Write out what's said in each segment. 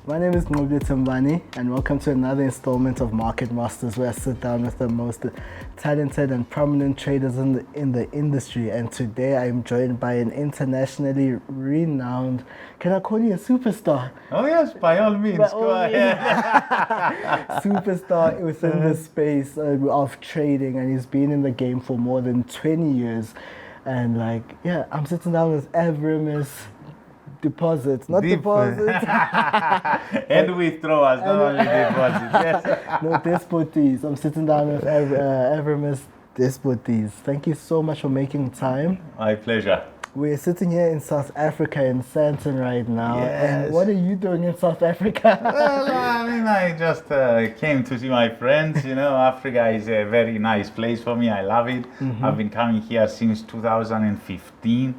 My name is Nqobile Tembane, and welcome to another installment of Market Masters, where I sit down with the most talented and prominent traders in the industry. And today I'm joined by an internationally renowned, can I call you a superstar? Oh yes, by all means, go ahead. Superstar within the space of trading, and he's been in the game for more than 20 years. And I'm sitting down with Avramis Deposits, not deposits. And withdrawals, not only deposits. Yes. No, Despotis. I'm sitting down with Avramis Despotis. Thank you so much for making time. My pleasure. We're sitting here in South Africa in Sandton right now. Yes. And what are you doing in South Africa? Well, I just came to see my friends. You know, Africa is a very nice place for me. I love it. Mm-hmm. I've been coming here since 2015.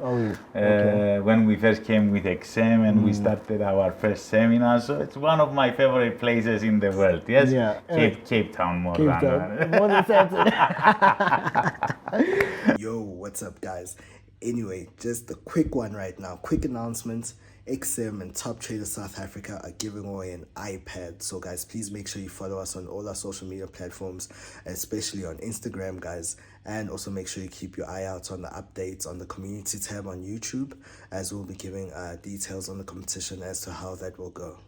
When we first came with XM and we started our first seminar. So it's one of my favorite places in the world. Yes, yeah. Cape Town more Cape than Town. More than Sandton. Yo, what's up, guys? Anyway, just a quick one right now. Quick announcement. XM and Top Traders South Africa are giving away an iPad. So guys, please make sure you follow us on all our social media platforms, especially on Instagram, guys. And also make sure you keep your eye out on the updates on the community tab on YouTube, as we'll be giving details on the competition as to how that will go.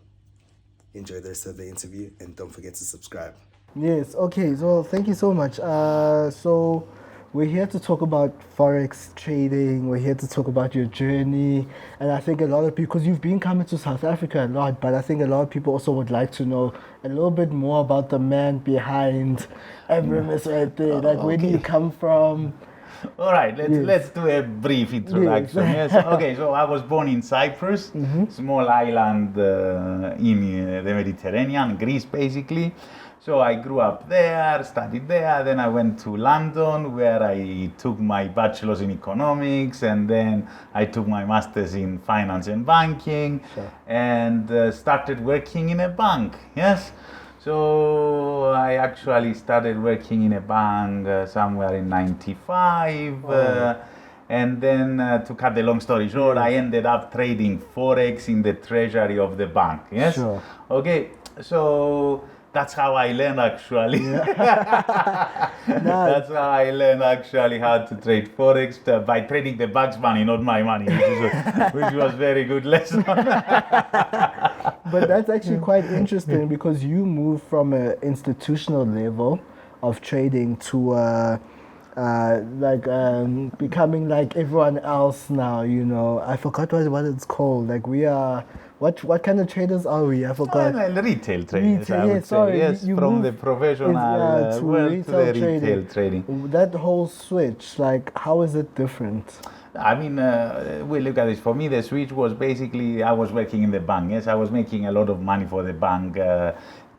Enjoy the rest of the interview and don't forget to subscribe. Yes, okay, so thank you so much. So we're here to talk about Forex trading, we're here to talk about your journey, and I think a lot of people, because you've been coming to South Africa a lot, but I think a lot of people also would like to know a little bit more about the man behind Avramis right there. Where do you come from? All right, let's do a brief introduction. Yes. Okay, so I was born in Cyprus, small island in the Mediterranean, Greece basically. So I grew up there, studied there, then I went to London where I took my bachelor's in economics, and then I took my master's in finance and banking, and started working in a bank, yes. So I actually started working in a bank somewhere in 95, and then to cut the long story short, I ended up trading Forex in the treasury of the bank, yes. Sure. Okay, so that's how I learned actually. That's how I learned actually how to trade Forex by trading the bank's money, not my money, which was very good lesson. But that's actually quite interesting because you moved from an institutional level of trading to becoming like everyone else now, you know. I forgot what it's called. Like we are, what kind of traders are we? I forgot. Retail traders, I would say. Yes, from the professional world to the retail trading. That whole switch, like how is it different? I mean, we look at this. For me, the switch was basically, I was working in the bank. Yes, I was making a lot of money for the bank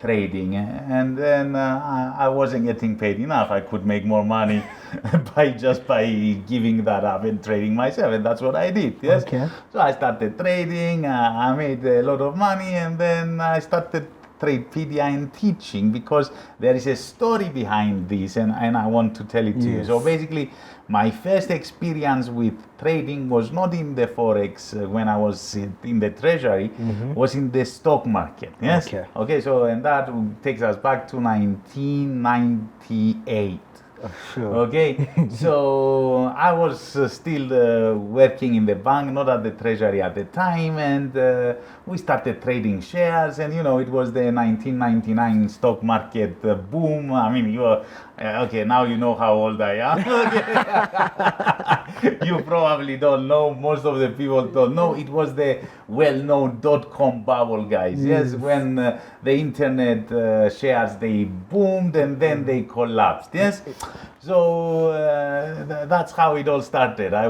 trading, and then I wasn't getting paid enough. I could make more money by giving that up and trading myself, and that's what I did. Yes. Okay. So I started trading. I made a lot of money, and then I started Tradepedia and teaching because there is a story behind this, and I want to tell it to you. So basically, my first experience with trading was not in the Forex when I was in the treasury, was in the stock market. Yes. Okay. So, and that takes us back to 1998. Sure. Okay, so I was still working in the bank, not at the treasury at the time, and we started trading shares, and you know, it was the 1999 stock market boom. I mean, you are okay, now you know how old I am. You probably don't know, most of the people don't know. It was the well-known .com bubble, guys. Yes, when the internet shares, they boomed and then they collapsed. Yes. So that's how it all started. I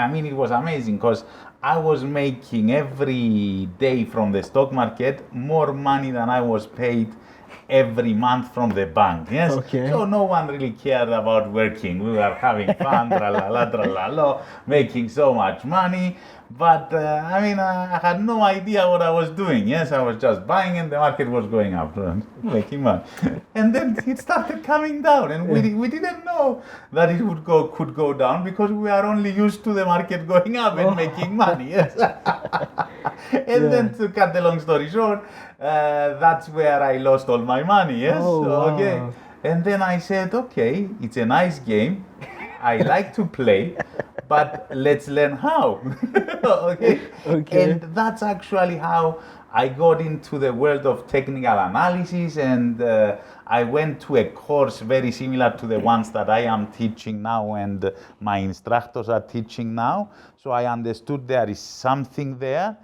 mean, it was amazing because I was making every day from the stock market more money than I was paid every month from the bank. Yes. Okay. So no one really cared about working. We were having fun, tra-la-la, making so much money. But I mean, I had no idea what I was doing. Yes, I was just buying and the market was going up, making money. And then it started coming down, and we didn't know that it could go down because we are only used to the market going up and making money. Yes. And then to cut the long story short, that's where I lost all my money, yes? Oh, wow. Okay. And then I said, okay, it's a nice game. I like to play, but let's learn how. Okay? And that's actually how I got into the world of technical analysis, and I went to a course very similar to the ones that I am teaching now and my instructors are teaching now. So I understood there is something there.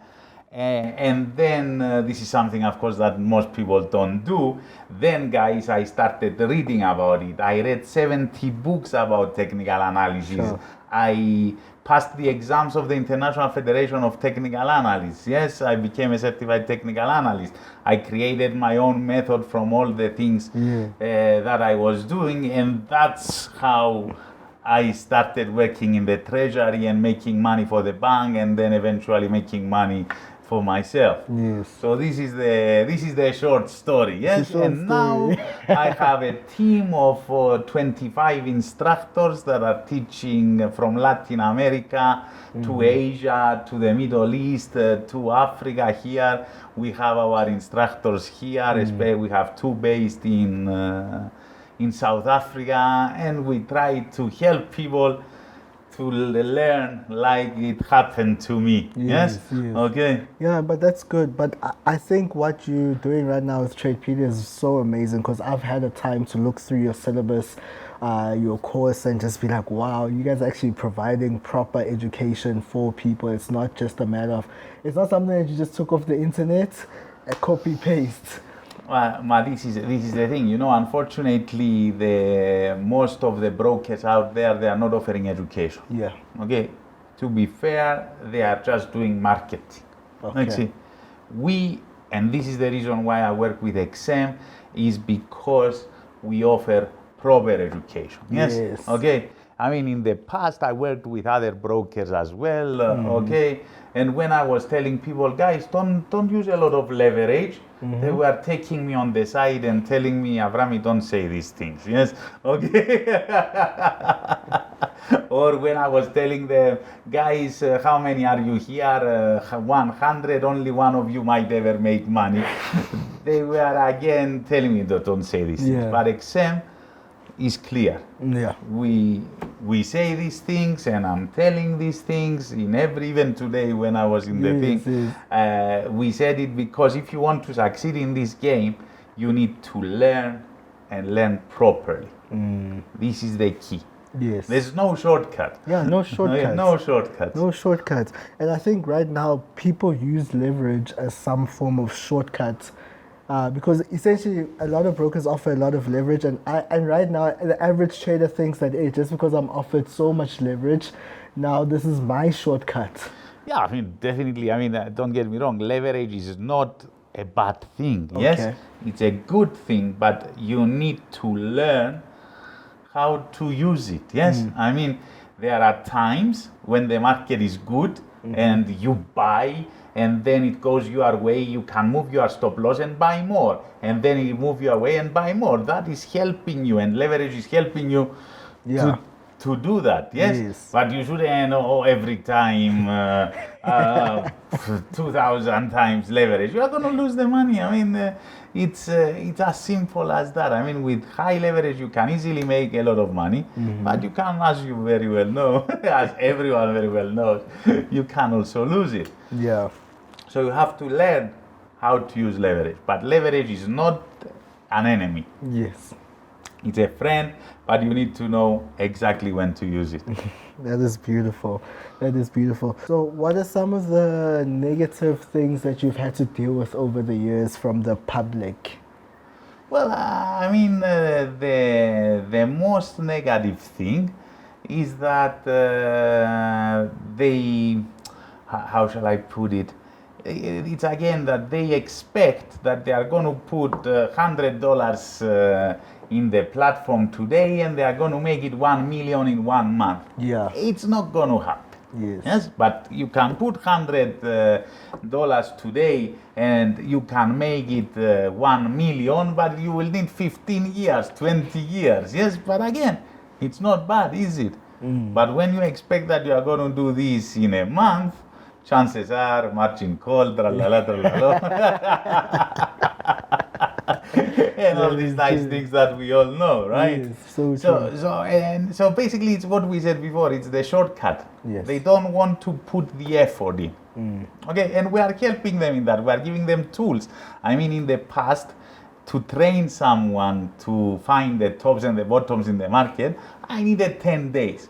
And then this is something, of course, that most people don't do. Then, guys, I started reading about it. I read 70 books about technical analysis. Sure. I passed the exams of the International Federation of Technical Analysts. Yes, I became a certified technical analyst. I created my own method from all the things that I was doing, and that's how I started working in the treasury and making money for the bank, and then eventually making money for myself. Yes. So this is the short story. Yes, and now I have a team of 25 instructors that are teaching from Latin America to Asia, to the Middle East, to Africa. Here we have our instructors here. We have 2 based in South Africa, and we try to help people to learn like it happened to me. Yes? Okay. Yeah, but that's good. But I think what you're doing right now with Tradepedia is so amazing, because I've had a time to look through your syllabus, your course, and just be like, wow, you guys are actually providing proper education for people. It's not just a matter of, it's not something that you just took off the internet and copy paste. Well, this is the thing, you know. Unfortunately, most of the brokers out there, they are not offering education. Yeah. Okay. To be fair, they are just doing marketing. Okay. And this is the reason why I work with XM, is because we offer proper education. Yes. Okay. I mean, in the past, I worked with other brokers as well. Okay. And when I was telling people, guys, don't use a lot of leverage, they were taking me on the side and telling me, Avrami, don't say these things. Yes, okay. Or when I was telling them, guys, how many are you here? 100, only one of you might ever make money. They were again telling me, don't say these things. But XM is clear. Yeah. We say these things, and I'm telling these things in even today when I was in the thing. We said it because if you want to succeed in this game, you need to learn and learn properly. This is the key. Yes. There's no shortcut. Yeah, no shortcuts. No shortcuts. No shortcuts. And I think right now people use leverage as some form of shortcut. Because essentially a lot of brokers offer a lot of leverage, and right now the average trader thinks that, hey, just because I'm offered so much leverage, now this is my shortcut. Yeah, I mean, definitely. I mean, don't get me wrong, leverage is not a bad thing. Yes, it's a good thing, but you need to learn how to use it. Yes, I mean, there are times when the market is good and you buy, and then it goes your way, you can move your stop loss and buy more, and then you move your way and buy more. That is helping you, and leverage is helping you to do that. Yes, but you shouldn't every time 2,000 times leverage. You are going to lose the money. I mean, it's as simple as that. I mean, with high leverage, you can easily make a lot of money, but you can, as you very well know, as everyone very well knows, you can also lose it. Yeah. So you have to learn how to use leverage. But leverage is not an enemy. Yes. It's a friend, but you need to know exactly when to use it. That is beautiful. That is beautiful. So what are some of the negative things that you've had to deal with over the years from the public? Well, I mean, the most negative thing is that how shall I put it? It's again that they expect that they are going to put $100 in the platform today, and they are going to make it 1 million in 1 month. Yeah. It's not going to happen. Yes. But you can put $100 today, and you can make it 1 million, but you will need 15 years, 20 years. Yes, but again, it's not bad, is it? But when you expect that you are going to do this in a month, chances are margin call, tralala, tralala. And all these nice things that we all know, right? Yes, so true. So basically it's what we said before, it's the shortcut. Yes. They don't want to put the effort in. Okay, and we are helping them in that. We are giving them tools. I mean, in the past, to train someone to find the tops and the bottoms in the market, I needed 10 days.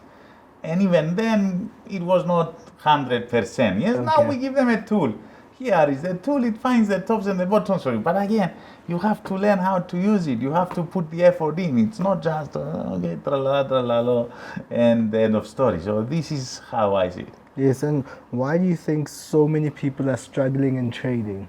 And even then, it was not 100%. Yes, now we give them a tool. Here is the tool, it finds the tops and the bottoms for you. But again, you have to learn how to use it. You have to put the effort in. It's not just, okay, tralala, tralala, and the end of story. So this is how I see it. Yes, and why do you think so many people are struggling in trading?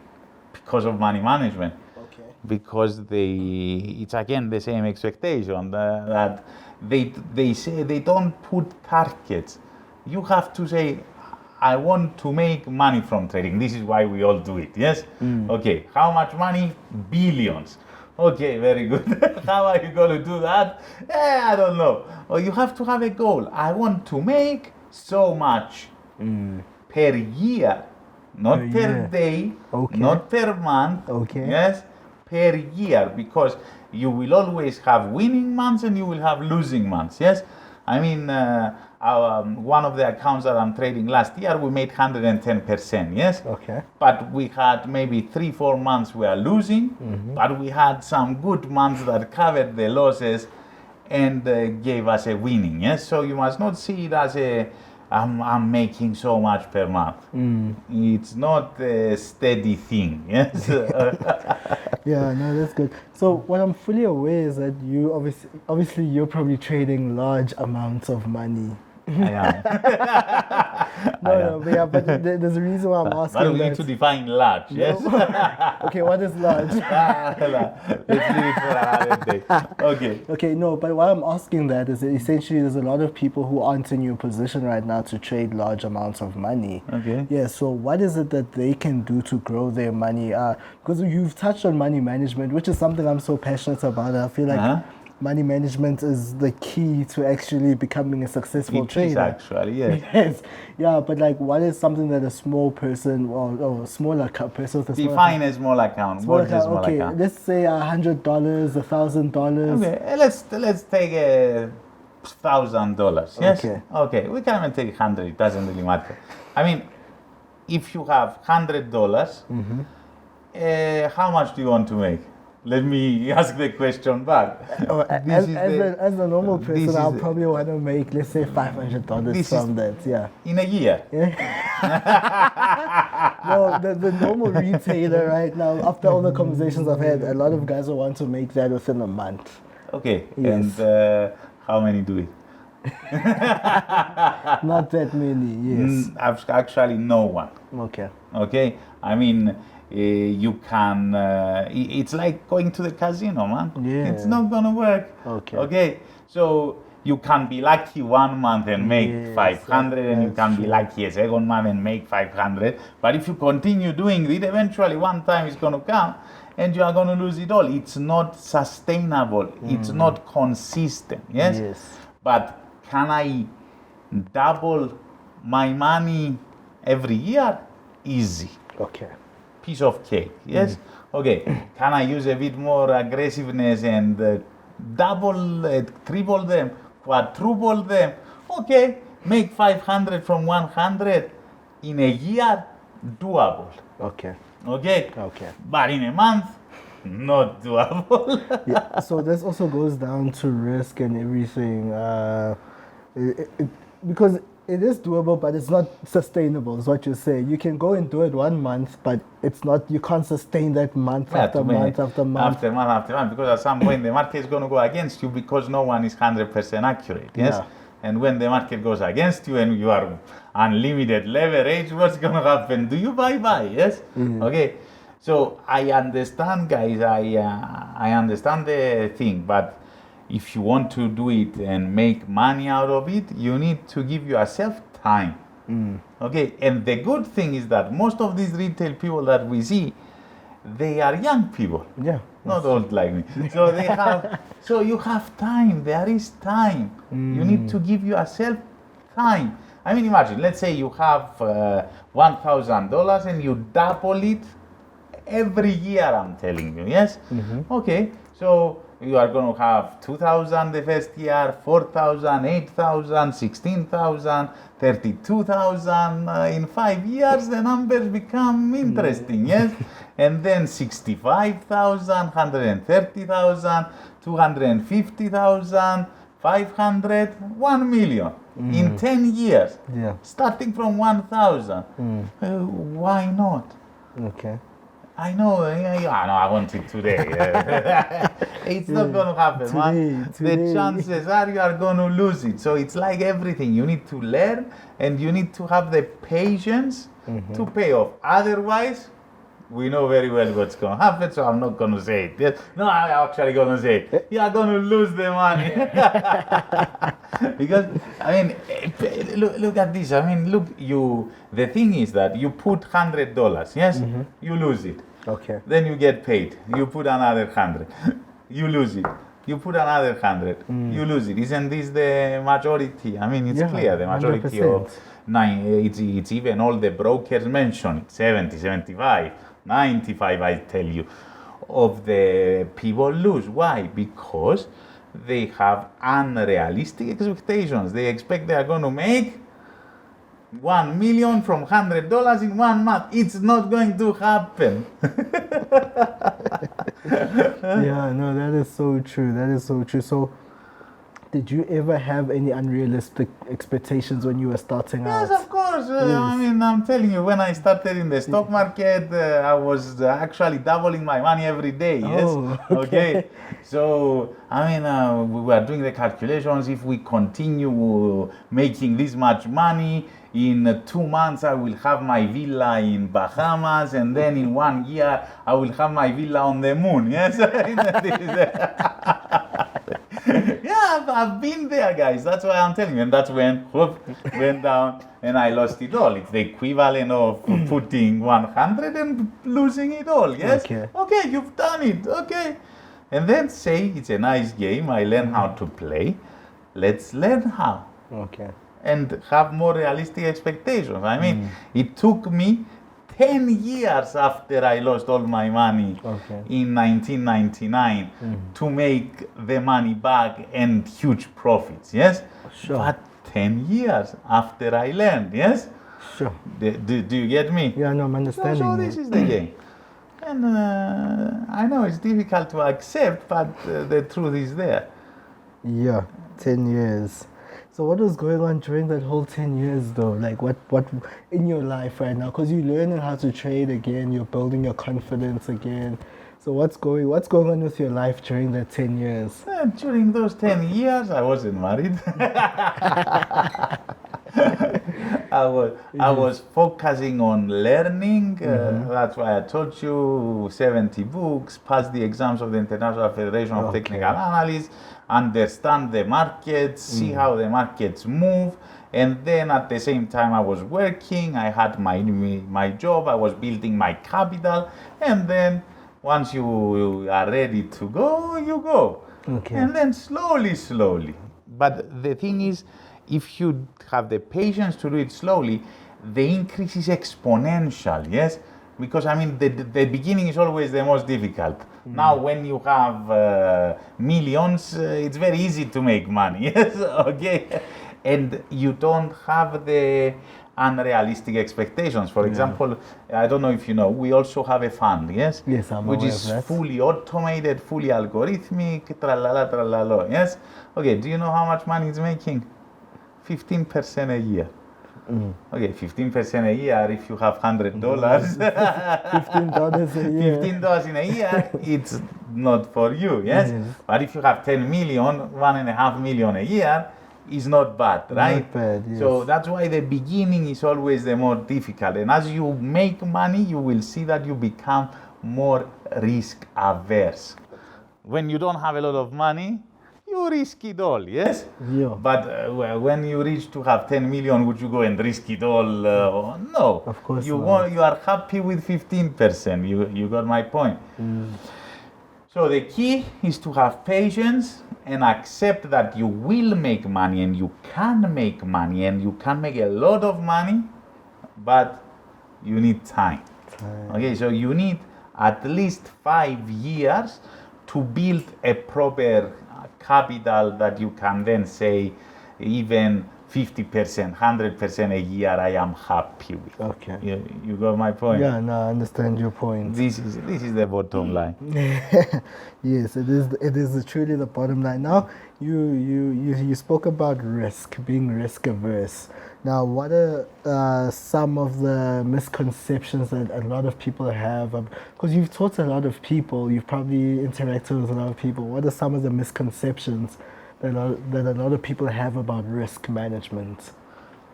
Because of money management. Okay. Because it's again the same expectation that they say they don't put targets. You have to say, I want to make money from trading. This is why we all do it, yes? Okay, how much money? Billions. Okay, very good. How are you going to do that? I don't know. Or you have to have a goal. I want to make so much per year, not per day, not per month, yes, per year, because you will always have winning months and you will have losing months, yes? I mean, one of the accounts that I'm trading last year, we made 110%, yes? Okay. But we had maybe 3-4 months we are losing, but we had some good months that covered the losses and gave us a winning, yes? So you must not see it as I'm making so much per month. It's not a steady thing, yes? Yeah, no, that's good. So what I'm fully aware is that you obviously you're probably trading large amounts of money. I am. But there's a reason why I'm asking. But we need to define large, yes? Okay, what is large? Let's leave it for another day. Okay. Okay, no, but why I'm asking that is that essentially there's a lot of people who aren't in your position right now to trade large amounts of money. Okay. Yeah, so what is it that they can do to grow their money? Because you've touched on money management, which is something I'm so passionate about. I feel like money management is the key to actually becoming a successful trader. It is actually, yes. Yes, yeah, but like, what is something that a small person or smaller person with a small Define a small account. What is a small okay, account? let's say $100, $1,000. Okay, let's take $1,000. Yes. Okay. We can even take 100. It doesn't really matter. I mean, if you have $100, how much do you want to make? Let me ask the question back. As a normal person, I'll probably want to make, let's say, $500 from that. Yeah. In a year. No, the normal retailer right now, after all the conversations I've had, a lot of guys will want to make that within a month. Okay. Yes. And how many do it? Not that many, yes. Actually, no one. Okay. Okay. I mean, you can. It's like going to the casino, man. Yeah. It's not gonna work. Okay. Okay. So you can be lucky one month and make 500, and you can be lucky a second month and make 500. But if you continue doing it, eventually one time it's gonna come, and you are gonna lose it all. It's not sustainable. It's not consistent. Yes. Yes. But can I double my money every year? Easy. Okay. Piece of cake, yes? Okay, can I use a bit more aggressiveness and double, triple them, quadruple them? Okay, make 500 from 100 in a year, doable. Okay. Okay? Okay. But in a month, not doable. Yeah, so this also goes down to risk and everything. Because it is doable, but it's not sustainable, is what you say. You can go and do it 1 month, but it's not, you can't sustain that month after month after month. After month after month, because at some point the market is going to go against you because no one is 100% accurate, yes? Yeah. And when the market goes against you and you are unlimited leverage, what's going to happen? Do you buy, yes? Okay, so I understand, guys, I understand the thing, but if you want to do it and make money out of it, you need to give yourself time. Okay, and the good thing is that most of these retail people that we see, they are young people. Yeah. Not old like me. So they have, so you have time. There is time. You need to give yourself time. I mean, imagine, let's say you have $1,000 and you double it every year, I'm telling you, yes? Okay, so you are going to have 2,000 the first year, 4,000, 8,000, 16,000, 32,000. In 5 years, the numbers become interesting, yes? And then 65,000, 130,000, 250,000, 500, 1 million in 10 years, starting from 1,000. Why not? Okay. I know, I want it today. It's not going to happen, man. The chances are you are going to lose it. So it's like everything. You need to learn and you need to have the patience to pay off. Otherwise, we know very well what's going to happen, so I'm not going to say it. Yes. No, I'm actually going to say it. You are going to lose the money. Because, I mean, look at this. I mean, look, the thing is that you put $100, yes? You lose it. Okay. Then you get paid. You put another 100. You lose it. You put another 100. You lose it. Isn't this the majority? I mean, it's clear. The majority 100%. of it's even all the brokers mention it. 70, 75, 95, I tell you, of the people lose. Why? Because they have unrealistic expectations. They expect they are going to make 1 million from $100 in 1 month. It's not going to happen. Yeah, no, that is so true. That is so true. So, did you ever have any unrealistic expectations when you were starting out? Yes, of course. I mean, I'm telling you, when I started in the stock market, I was actually doubling my money every day. Yes. Oh, okay. So, I mean, we were doing the calculations. If we continue making this much money, in 2 months I will have my villa in Bahamas, and then in 1 year I will have my villa on the moon. Yes. Yeah, I've been there, guys. That's why I'm telling you. And that's when went down and I lost it all. It's the equivalent of putting 100 and losing it all. Yes. Okay, you've done it. Okay. And then say it's a nice game. I learn how to play. Let's learn how. Okay. And have more realistic expectations. I mean, it took me 10 years after I lost all my money in 1999 to make the money back and huge profits, yes? Sure. But 10 years after I learned, yes? Sure. Do you get me? Yeah, no, I'm understanding. So this is the game. And I know it's difficult to accept, but the truth is there. Yeah, 10 years. So what was going on during that whole 10 years though? Like what in your life right now? Because you're learning how to trade again, you're building your confidence again. So what's going on with your life during that 10 years? During those 10 years, I wasn't married. I was focusing on learning. That's why I taught you 70 books, pass the exams of the International Federation of Technical Analysts, understand the markets, see how the markets move. And then at the same time I was working, I had my job, I was building my capital. And then once you are ready to go, you go. Okay. And then slowly. But the thing is, if you have the patience to do it slowly, the increase is exponential, yes? Because I mean, the beginning is always the most difficult. Now, when you have millions, it's very easy to make money, yes? Okay? And you don't have the unrealistic expectations. For example, I don't know if you know, we also have a fund, yes? Yes, I'm which aware is of that. fully automated, fully algorithmic, tralala, yes? Okay, do you know how much money it's making? 15% a year. Okay, 15% a year, if you have $100, $15 a year. $15 in a year, it's not for you, yes? But if you have 10 million, 1.5 million a year, is not bad, right? Not bad, yes. So that's why the beginning is always the more difficult. And as you make money, you will see that you become more risk averse. When you don't have a lot of money, you risk it all, yes? Yeah. But when you reach to have 10 million, would you go and risk it all? No. Of course you not. You are happy with 15%. You got my point. So the key is to have patience and accept that you will make money and you can make money and you can make a lot of money, but you need time. Okay, so you need at least 5 years to build a proper capital that you can then say even 50%, 100% a year I am happy with. Okay. You got my point? Yeah, no, I understand your point. This is the bottom line. Yes, it is truly the bottom line. Now, you spoke about risk, being risk averse. Now, what are some of the misconceptions that a lot of people have? Because you've taught a lot of people, you've probably interacted with a lot of people. What are some of the misconceptions that a lot of people have about risk management?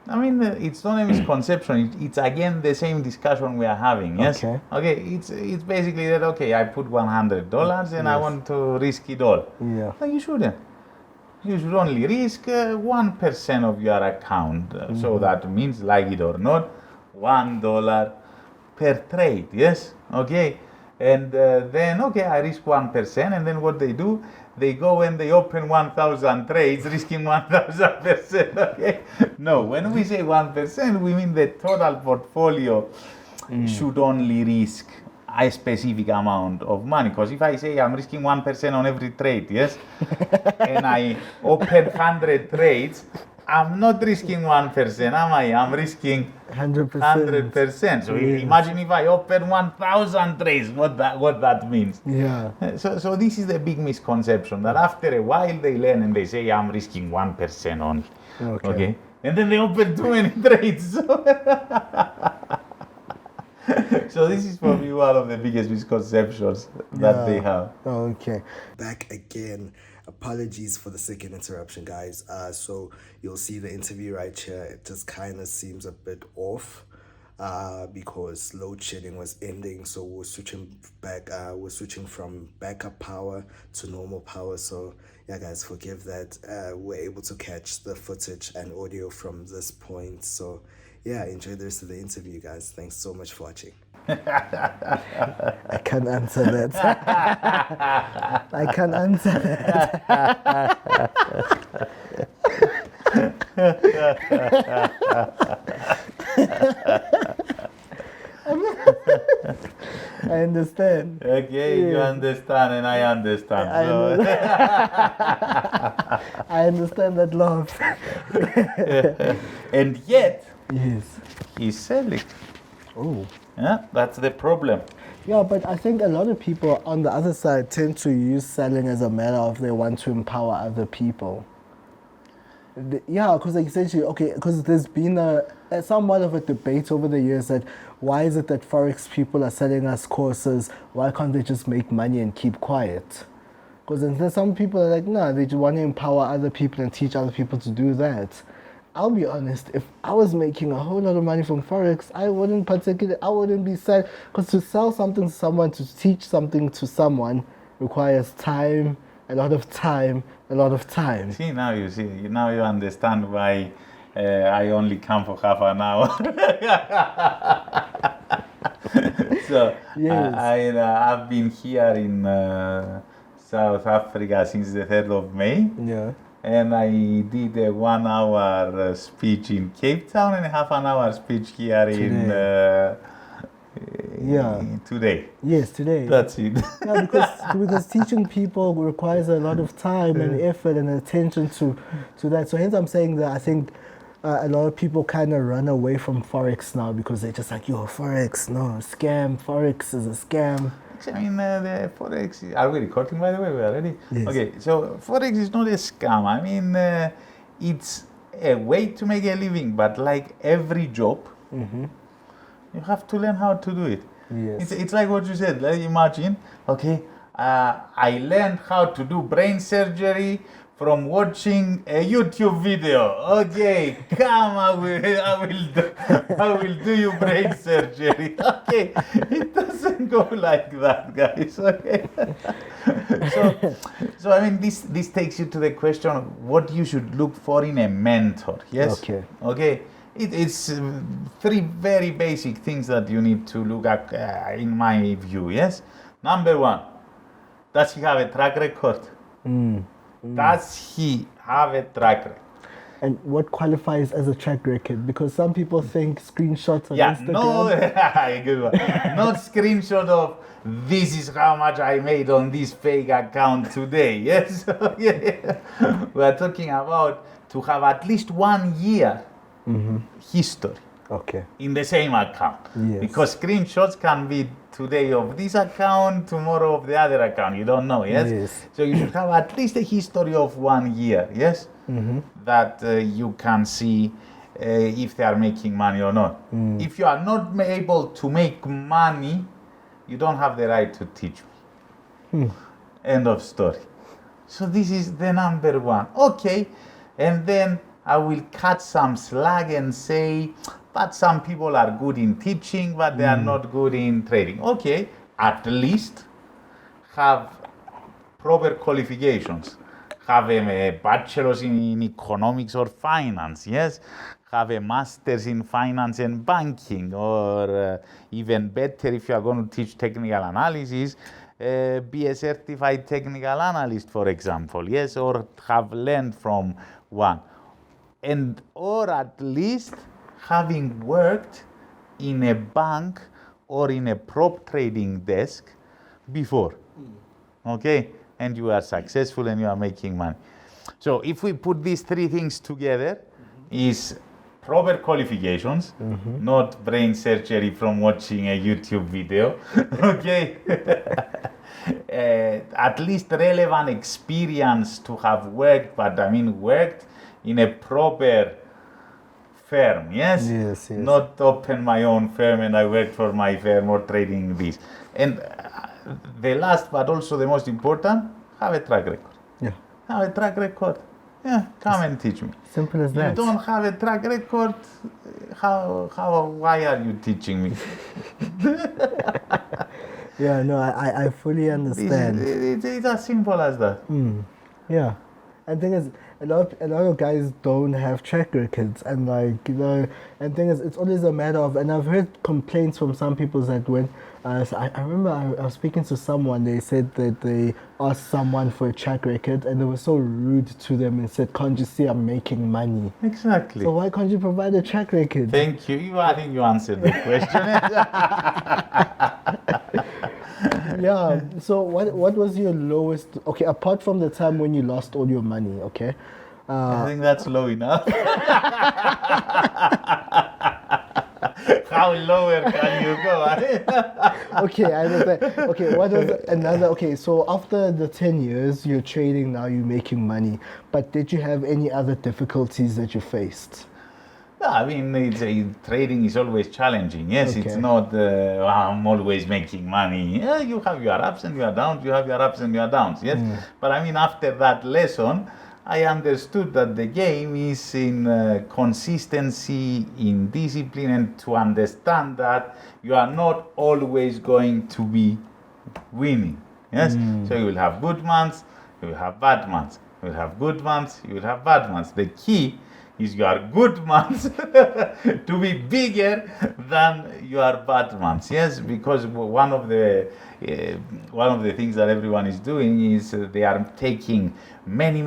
I mean, it's not a misconception. It's again the same discussion we are having. Yes. Okay. It's basically that. Okay, I put $100 and I want to risk it all. Yeah. No, you shouldn't. You should only risk 1% of your account. So that means, like it or not, $1 per trade. Yes. Okay. And then I risk 1%, and then what they do? They go and they open 1,000 trades, risking 1,000%. Okay? No, when we say 1%, we mean the total portfolio should only risk a specific amount of money. Because if I say I'm risking 1% on every trade, yes, and I open 100 trades, I'm not risking 1%, am I? I'm risking 100%. So imagine if I open 1,000 trades, what that means. Yeah. So this is the big misconception, that after a while they learn and they say, I'm risking 1% only. Okay. And then they open too many trades. So this is for me one of the biggest misconceptions that they have. Okay. Back again. Apologies for the second interruption, guys. So you'll see the interview right here. It just kind of seems a bit off because load shedding was ending. So we're switching back. We're switching from backup power to normal power. So yeah, guys, forgive that. We're able to catch the footage and audio from this point. So yeah, enjoy the rest of the interview, guys. Thanks so much for watching. I can't answer that. I can't answer that. I understand. Okay, you understand and I understand. I understand that love. And yet, yes, he's selling. Oh. Yeah, that's the problem. Yeah, but I think a lot of people on the other side tend to use selling as a matter of they want to empower other people. Yeah, because essentially, because there's been a somewhat of a debate over the years that why is it that Forex people are selling us courses? Why can't they just make money and keep quiet? Because then some people are like, no, they just want to empower other people and teach other people to do that. I'll be honest, if I was making a whole lot of money from Forex, I wouldn't be sad, because to sell something to someone, to teach something to someone requires time, a lot of time. See, now you understand why I only come for half an hour. So yes. I've been here in South Africa since the 3rd of May. Yeah. And I did a 1 hour speech in Cape Town and a half an hour speech here today. Yes, today. That's it. Yeah, because teaching people requires a lot of time and effort and attention to that. So hence I'm saying that I think a lot of people kind of run away from Forex now because they're just like, Forex, no, scam. Forex is a scam. I mean, the Forex, are we recording, by the way? We are ready? Yes. Okay, so Forex is not a scam. I mean, it's a way to make a living, but like every job, you have to learn how to do it. Yes. It's like what you said. Like, imagine, I learned how to do brain surgery from watching a YouTube video. Okay, come, I will do you brain surgery. Okay, it doesn't go like that, guys. Okay. So I mean, this takes you to the question of what you should look for in a mentor. Yes. Okay. It's 3 very basic things that you need to look at, in my view. Yes. Number 1, does he have a track record? Does he have a track record? And what qualifies as a track record? Because some people think screenshots on Instagram. No, good one. Not screenshot of this is how much I made on this fake account today. Yes, we are talking about to have at least 1 year history. Okay. In the same account. Yes. Because screenshots can be today of this account, tomorrow of the other account. You don't know, yes? Yes. So you should have at least a history of 1 year, yes? That you can see if they are making money or not. If you are not able to make money, you don't have the right to teach me. End of story. So this is the number one. Okay, and then I will cut some slack and say, but some people are good in teaching, but they are not good in trading. Okay, at least have proper qualifications. Have a bachelor's in economics or finance, yes? Have a master's in finance and banking, or even better, if you are going to teach technical analysis, be a certified technical analyst, for example, yes? Or have learned from one. And or at least having worked in a bank or in a prop trading desk before, okay? And you are successful and you are making money. So if we put these three things together, is proper qualifications, not brain surgery from watching a YouTube video, okay? At least relevant experience to have worked, but I mean worked in a proper firm, yes? Yes, yes. Not open my own firm and I work for my firm or trading this. And the last, but also the most important, have a track record. Yeah. Have a track record. Yeah, come and teach me. Simple as You that. don't have a track record, why are you teaching me? Yeah, no, I fully understand. It's as simple as that. Yeah. And thing is, a lot of guys don't have track records, and like, you know, and thing is, it's always a matter of, and I've heard complaints from some people that when, so I remember I was speaking to someone, they said that they asked someone for a track record and they were so rude to them and said, can't you see I'm making money? Exactly. So why can't you provide a track record? Thank you. I think you answered the question. Yeah, so what was your lowest, okay, apart from the time when you lost all your money, okay? I think that's low enough. How lower can you go? Okay, I understand. Okay, what was another, okay, so after the 10 years, you're trading now, you're making money, but did you have any other difficulties that you faced? No, I mean, trading is always challenging. Yes, Okay. it's not, I'm always making money. Yeah, you have your ups and your downs, you have your ups and your downs, yes? But I mean, after that lesson, I understood that the game is in consistency, in discipline, and to understand that you are not always going to be winning, yes? So you will have good months, you will have bad months. You will have good months, you will have bad months. The key is your good months to be bigger than your bad months. Yes, because one of the things that everyone is doing is they are taking many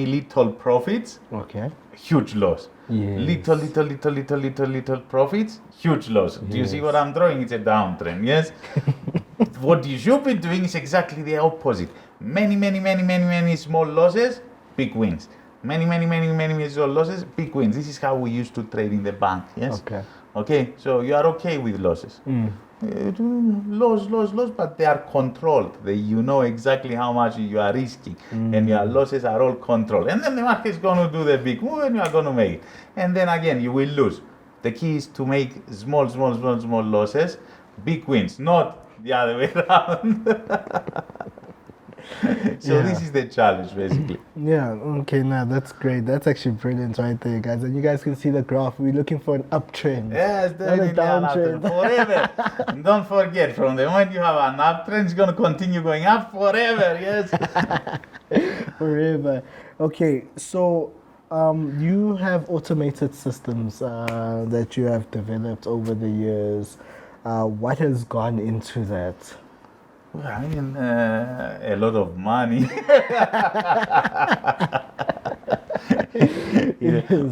little profits, Okay. huge loss. Yes. Little profits, huge loss. Do you see what I'm drawing? It's a downtrend. Yes. What you should be doing is exactly the opposite. Many small losses, big wins. Many small losses, big wins. This is how we used to trade in the bank. Yes. Okay. So you are okay with losses. Loss, but they are controlled. You know exactly how much you are risking, and your losses are all controlled. And then the market is going to do the big move, and you are going to make it. And then again, you will lose. The key is to make small losses, big wins, not the other way around. So this is the challenge, basically. Yeah, okay, now that's great. That's actually brilliant right there, guys. And you guys can see the graph. We're looking for an uptrend. Yes, definitely an uptrend. Forever. And don't forget, from the moment you have an uptrend, it's going to continue going up forever, yes? Forever. Okay, so you have automated systems that you have developed over the years. What has gone into that? Well, I mean, a lot of money.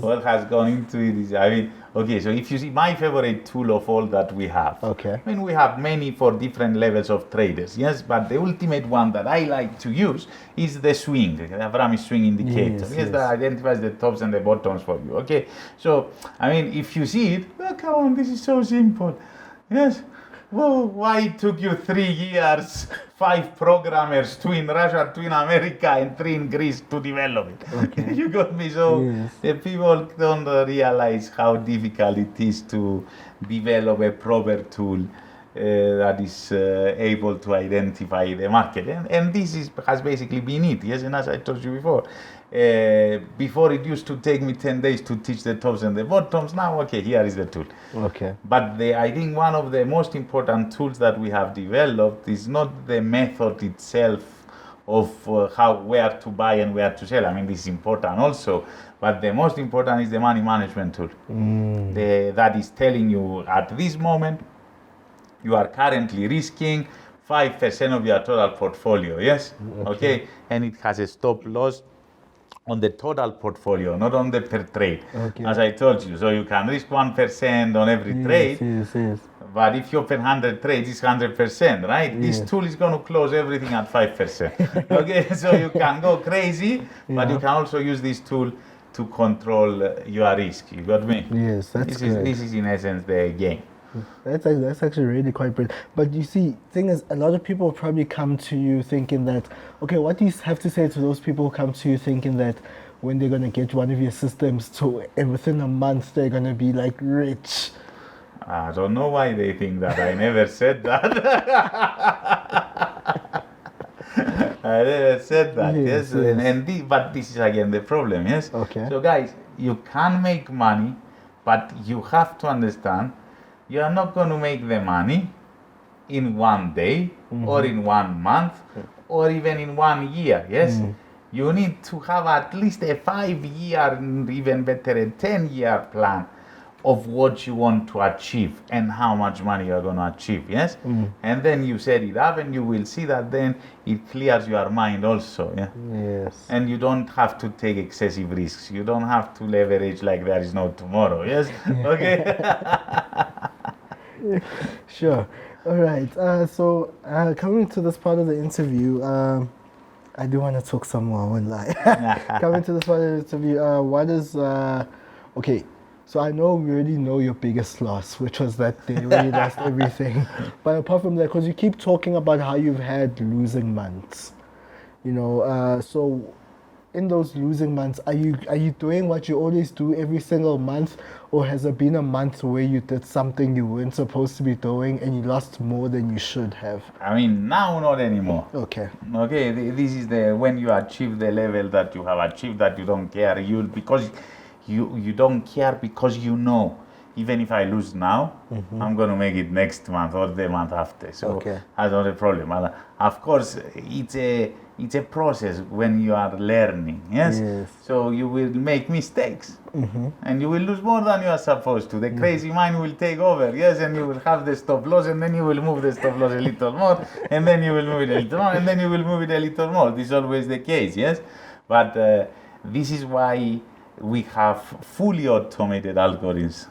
What has gone into it is, I mean, okay, so if you see my favorite tool of all that we have, Okay. I mean, we have many for different levels of traders, yes, but the ultimate one that I like to use is the swing, the Avramis swing indicator, yes, that identifies the tops and the bottoms for you, okay? So, I mean, if you see it, oh, come on, this is so simple, yes? Well, why it took you 3 years, 5 programmers, 2 in Russia, 2 in America, and 3 in Greece to develop it? Okay. You got me? So the people don't realize how difficult it is to develop a proper tool that is able to identify the market. And this has basically been it, yes, and as I told you before, before it used to take me 10 days to teach the tops and the bottoms. Now, okay, here is the tool. Okay. But I think one of the most important tools that we have developed is not the method itself of where to buy and where to sell. I mean, this is important also, but the most important is the money management tool. That is telling you at this moment, you are currently risking 5% of your total portfolio, yes? Okay, and it has a stop loss on the total portfolio, not on the per trade, as I told you. So you can risk 1% on every trade, Yes. but if you open 100 trades, it's 100%, right? This tool is going to close everything at 5%. Okay, so you can go crazy, but you can also use this tool to control your risk. You got me? Yes, that's good. This is in essence the game. That's actually really quite brilliant. But you see, thing is, a lot of people probably come to you thinking that, okay, what do you have to say to those people who come to you thinking that when they're going to get one of your systems and within a month they're going to be like rich? I don't know why they think that. I never said that. I never said that, yes. But this is again the problem, yes? Okay. So guys, you can make money, but you have to understand you are not going to make the money in one day or in 1 month or even in 1 year, yes? You need to have at least a 5-year, even better a 10-year plan of what you want to achieve and how much money you are going to achieve, yes? And then you set it up and you will see that then it clears your mind also, yeah? Yes. And you don't have to take excessive risks. You don't have to leverage like there is no tomorrow, yes? Okay? Sure. All right. So coming to this part of the interview, I do want to talk some more, I won't lie. Coming to this part of the interview, what is... okay, so I know we already know your biggest loss, which was that they really lost everything. But apart from that, because you keep talking about how you've had losing months, you know, so in those losing months, are you doing what you always do every single month, or has there been a month where you did something you weren't supposed to be doing and you lost more than you should have? I mean, now not anymore. Okay. Okay, this is when you achieve the level that you have achieved, that you don't care. You don't care because you know, even if I lose now, I'm going to make it next month or the month after. So that's not a problem. And of course, it's a process when you are learning, yes? So you will make mistakes and you will lose more than you are supposed to. The crazy mind will take over, yes, and you will have the stop loss, and then you will move the stop loss a little more, and then you will move it a little more, and then you will move it a little more. This is always the case, yes? But this is why we have fully automated algorithms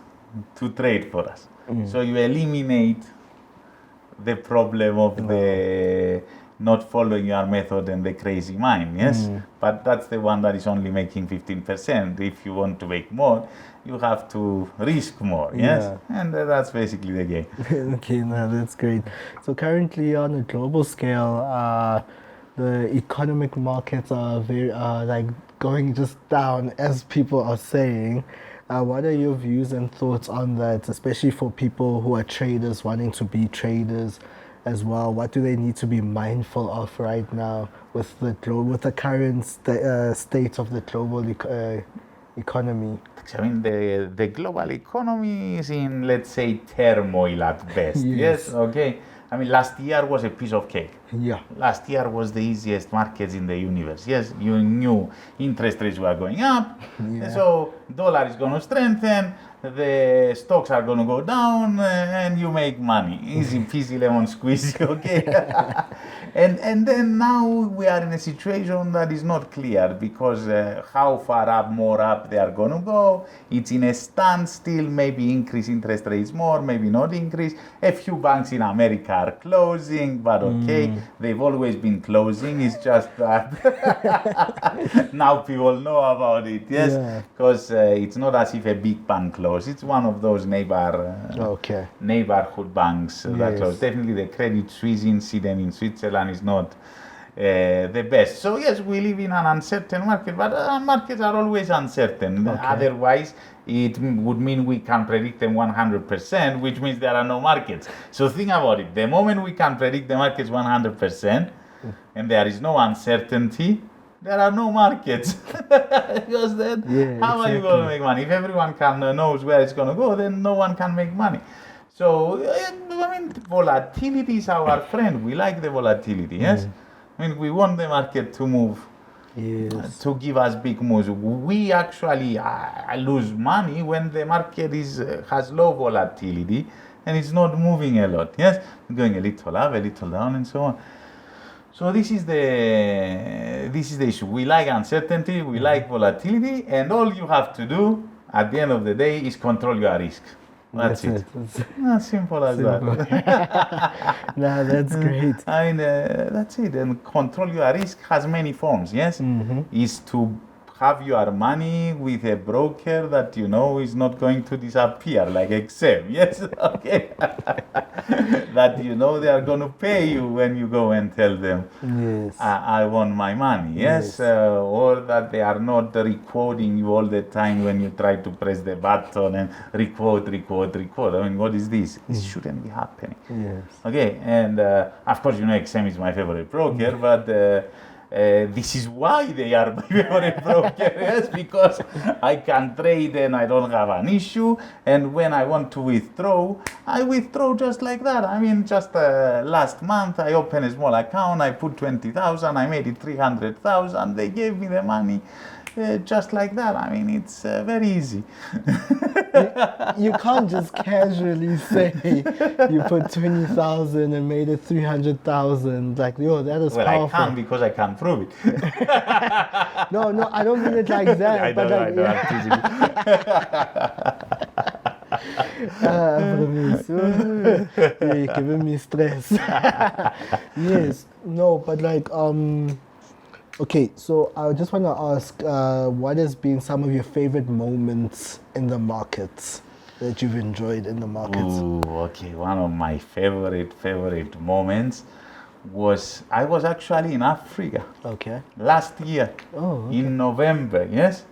to trade for us. So you eliminate the problem of the not following your method and the crazy mind, yes? But that's the one that is only making 15%. If you want to make more, you have to risk more, yes? And that's basically the game. Okay, no, that's great. So currently on a global scale, the economic markets are very like going just down, as people are saying. What are your views and thoughts on that, especially for people who are traders wanting to be traders as well? What do they need to be mindful of right now with the current state of the global economy? I mean, the global economy is in, let's say, turmoil at best. Yes, okay. I mean, last year was a piece of cake. Yeah. Last year was the easiest markets in the universe. Yes, you knew interest rates were going up, so dollar is going to strengthen, the stocks are going to go down, and you make money. Easy peasy lemon squeezy, okay? and then now we are in a situation that is not clear because how far up, more up they are going to go. It's in a standstill, maybe increase interest rates more, maybe not increase. A few banks in America are closing, but okay, they've always been closing. It's just that now people know about it, yes? Because it's not as if a big bank closed. It's one of those neighborhood banks that close. Definitely the Credit Suisse incident in Switzerland is not the best. So yes, we live in an uncertain market, but markets are always uncertain. Otherwise, it would mean we can predict them 100%, which means there are no markets. So think about it. The moment we can predict the markets 100%, and there is no uncertainty, there are no markets. Because then, how are you going to make money? If everyone knows where it's going to go, then no one can make money. So, I mean, volatility is our friend. We like the volatility, yes? I mean, we want the market to move, to give us big moves. We actually lose money when the market has low volatility and it's not moving a lot, yes? Going a little up, a little down, and so on. So this is the issue. We like uncertainty, we like volatility, and all you have to do at the end of the day is control your risk. That's it. As simple as that. Nah, that's great. I mean, that's it. And control your risk has many forms, yes? Is to have your money with a broker that you know is not going to disappear, like XM, yes? Okay. That you know they are going to pay you when you go and tell them, I want my money, yes? Or that they are not recording you all the time when you try to press the button and record. I mean, what is this? This shouldn't be happening. Okay, and of course, you know, XM is my favorite broker, but this is why they are my favorite broker, yes, because I can trade and I don't have an issue, and when I want to withdraw, I withdraw just like that. I mean, just last month I opened a small account, I put 20,000, I made it 300,000, they gave me the money just like that. I mean, it's very easy. You can't just casually say you put 20,000 and made it 300,000. Like, yo, that is powerful. Well, I can because I can prove it. No, I don't mean it like that. I know, I'm teasing you. You're giving me stress. Yes, no, but like, okay, so I just want to ask, what has been some of your favorite moments in the markets that you've enjoyed in the markets? Ooh, okay. One of my favorite moments was I was actually in Africa. Okay. Last year. Oh, okay. In November, yes.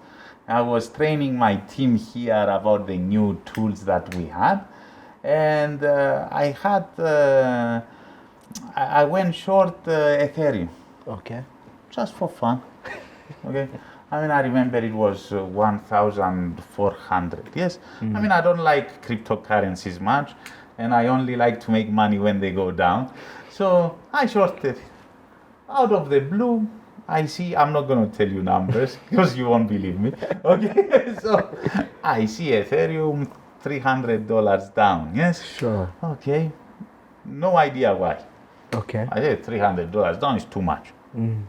I was training my team here about the new tools that we had, and I went short Ethereum. Okay. Just for fun. Okay. I mean, I remember it was 1,400. Yes. I mean, I don't like cryptocurrencies much, and I only like to make money when they go down. So I shorted. Out of the blue, I see, I'm not going to tell you numbers because you won't believe me. Okay. So I see Ethereum $300 down. Yes. Sure. Okay. No idea why. Okay. I said $300 down is too much.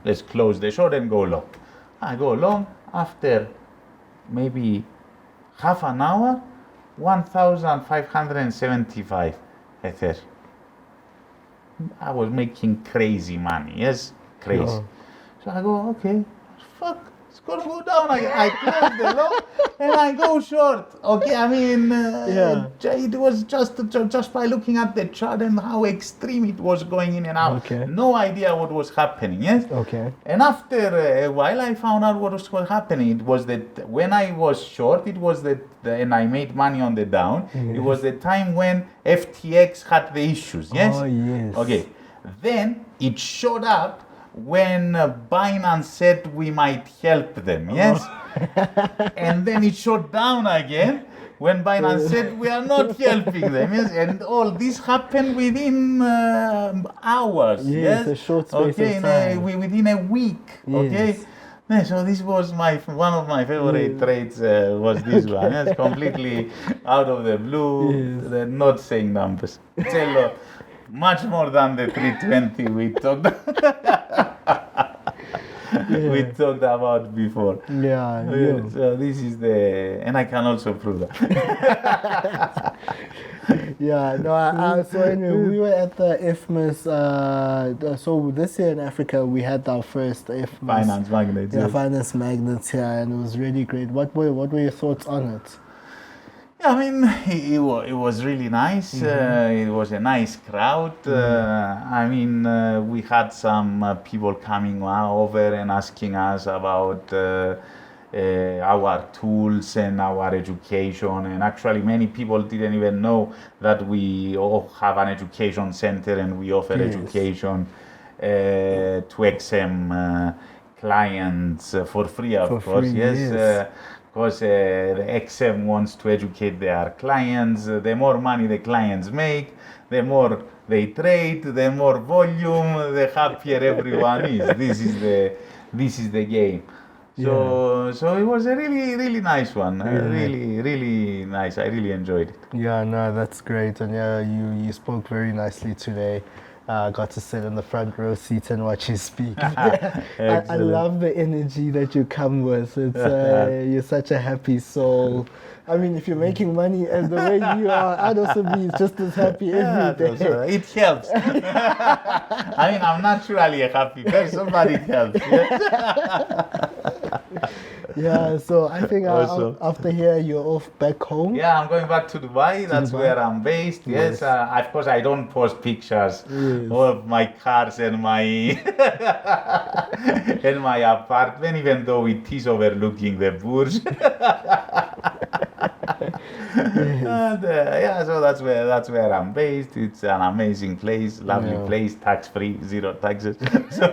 Let's close the short and go long. I go long. After maybe half an hour, 1,575 Ether. I was making crazy money. Yes, crazy. Sure. So I go, okay, fuck, it's gonna go down. I close the long and I go short. Okay, I mean, it was just by looking at the chart and how extreme it was going in and out. Okay. No idea what was happening. Yes. Okay. And after a while, I found out what was happening. It was that when I was short, it was that, and I made money on the down. Yes. It was the time when FTX had the issues. Yes. Oh yes. Okay. Then it showed up when Binance said we might help them, yes? And then it shot down again, when Binance said we are not helping them, yes, and all this happened within hours, yes, a short space of time. Within a week, okay. Yes. Yeah, so this was one of my favorite trades was this one. Yes, completely out of the blue. Yes. They're not saying numbers. It's a lot, much more than the 320 we talked. We talked about before. Yeah. So this is and I can also prove that. Yeah, no, so anyway, we were at the FMAS, so this year in Africa, we had our first FMAS. Finance magnets. Yeah, Yes. finance magnets here, and it was really great. What were your thoughts on it? Yeah, I mean, it was really nice. It was a nice crowd. I mean, we had some people coming over and asking us about our tools and our education. And actually, many people didn't even know that we all have an education center and we offer education to XM clients for free, of course. Yes. Because the XM wants to educate their clients. The more money the clients make, the more they trade, the more volume, the happier everyone is. This is the game. So it was a really nice one. Really nice. I really enjoyed it. Yeah, no, that's great. And yeah, you spoke very nicely today. Got to sit in the front row seat and watch you speak. I love the energy that you come with. It's you're such a happy soul. I mean, if you're making money and the way you are, I'd also be just as happy every day. It helps. I mean, I'm naturally a happy person, but it helps. Yeah, so I think after here, you're off back home. Yeah, I'm going back to Dubai. That's where I'm based. Yes, of course, I don't post pictures of my cars and my and my apartment, even though it is overlooking the Burj. And, so that's where I'm based. It's an amazing place, lovely place, tax-free, zero taxes. So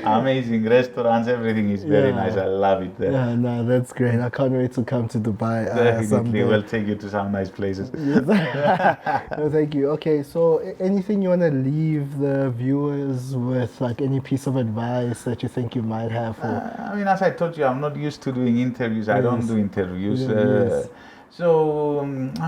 amazing restaurants, everything is very nice. I love it there. Yeah, no, that's great. I can't wait to come to Dubai. Definitely, we'll take you to some nice places. No, thank you. Okay, so anything you want to leave the viewers with, like any piece of advice that you think you might have? I mean, as I told you, I'm not used to doing interviews. I don't do interviews. So, I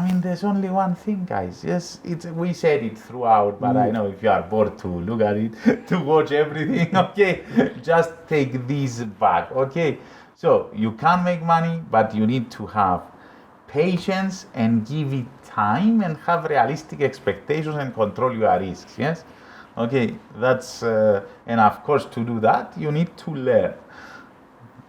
mean, there's only one thing, guys. Yes, we said it throughout, but I know if you are bored to look at it, to watch everything, okay, just take this back, okay? So, you can make money, but you need to have patience and give it time and have realistic expectations and control your risks, yes? Okay, that's, and of course, to do that, you need to learn.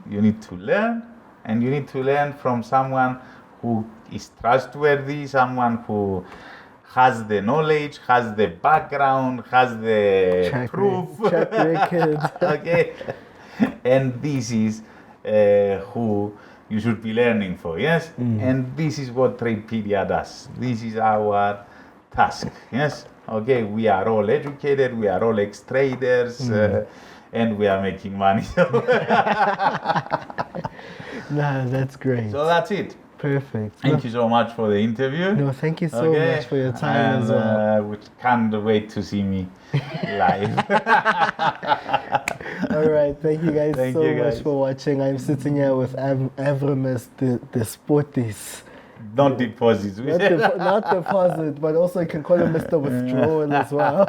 You need to learn, and you need to learn from someone who is trustworthy, someone who has the knowledge, has the background, has the proof. Track record. Okay. And this is who you should be learning for, yes? And this is what Tradepedia does. This is our task, yes? Okay, we are all educated, we are all ex-traders, and we are making money. Nah, that's great. So that's it. Perfect. Thank you so much for the interview. No, thank you so much for your time and, as well. We can't wait to see me live. All right, thank you guys Thank so you much guys. for watching. I'm sitting here with Avramis Despotis. Not deposits. Not deposit, but also you can call him Mr. Withdrawal as well.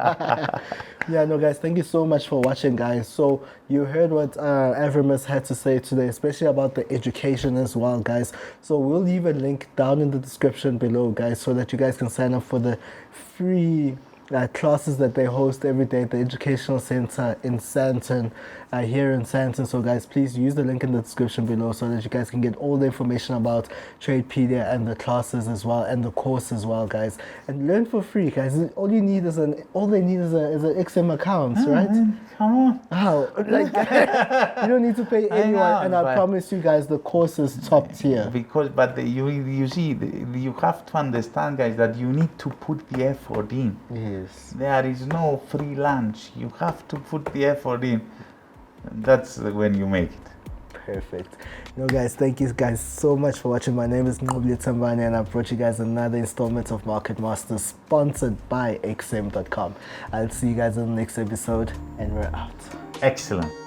Yeah, no, guys, thank you so much for watching, guys. So you heard what Avramis had to say today, especially about the education as well, guys. So we'll leave a link down in the description below, guys, so that you guys can sign up for the free classes that they host every day at the Educational Center in Sandton, here in Sandton. So guys, please use the link in the description below so that you guys can get all the information about Tradepedia and the classes as well, and the course as well, guys. And learn for free, guys. All they need is an XM account, right? Man, come on. How? Like, you don't need to pay anyone, and I promise you guys, the course is top tier. But you see, you have to understand, guys, that you need to put the effort in. Yes. There is no free lunch. You have to put the effort in. That's when you make it. Perfect. Guys, thank you guys so much for watching. My name is Nqobile Tembane, and I brought you guys another installment of Market Masters, sponsored by XM.com. I'll see you guys in the next episode, and we're out. Excellent.